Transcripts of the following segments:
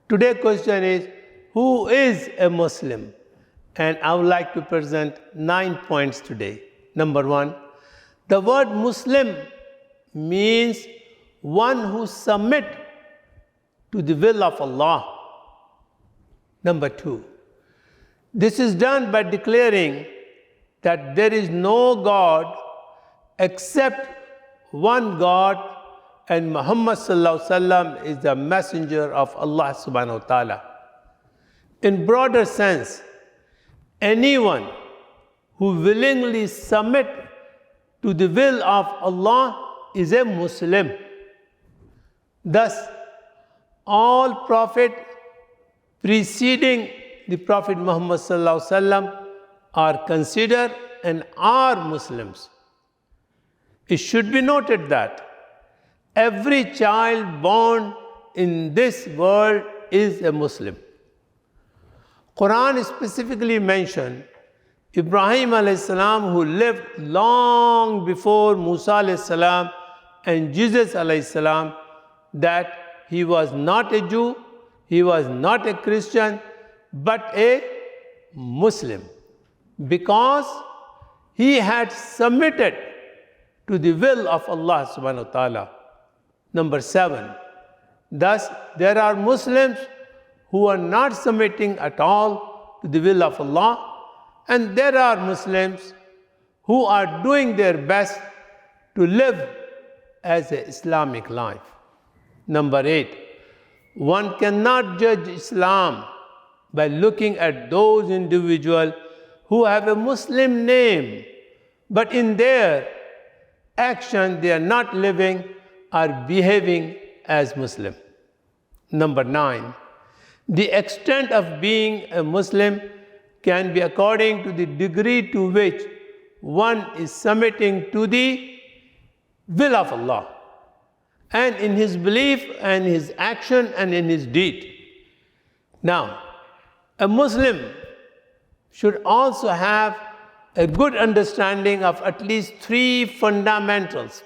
Today's question is, who is a Muslim? And I would like to present 9 points today. Number 1, the word Muslim means one who submits to the will of Allah. Number 2, this is done by declaring that there is no God except one God, and Muhammad sallallahu alaihi wasallam is the messenger of Allah subhanahu wa ta'ala. In broader sense, anyone who willingly submit to the will of Allah is a Muslim. Thus, all prophets preceding the Prophet Muhammad sallallahu alaihi wasallam are considered and are Muslims. It should be noted that every child born in this world is a Muslim. Quran specifically mentioned Ibrahim alayhi salam, who lived long before Musa alayhi salam and Jesus alayhi salam, that he was not a Jew, he was not a Christian, but a Muslim, because he had submitted to the will of Allah subhanahu wa ta'ala. Number 7, thus there are Muslims who are not submitting at all to the will of Allah, and there are Muslims who are doing their best to live as an Islamic life. Number 8, one cannot judge Islam by looking at those individuals who have a Muslim name, but in their action they are not living or behaving as Muslim. Number 9, the extent of being a Muslim can be according to the degree to which one is submitting to the will of Allah, and in his belief and his action and in his deed. Now, a Muslim should also have a good understanding of at least three fundamentals.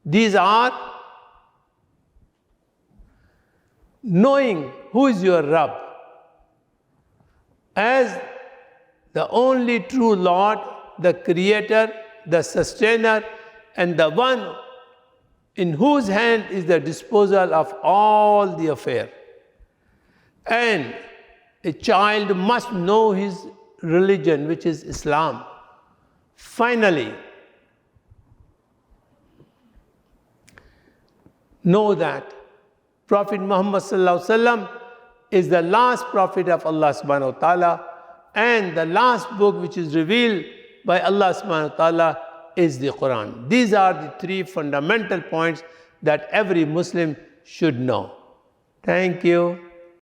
These are knowing who is your Rabb as the only true Lord, the Creator, the Sustainer, and the one in whose hand is the disposal of all the affair. And a child must know his religion, which is Islam. Finally, know that Prophet Muhammad sallallahu alaihi wasallam is the last prophet of Allah subhanahu wa ta'ala, and the last book which is revealed by Allah subhanahu wa ta'ala is the Quran. These are the 3 fundamental points that every Muslim should know. Thank you.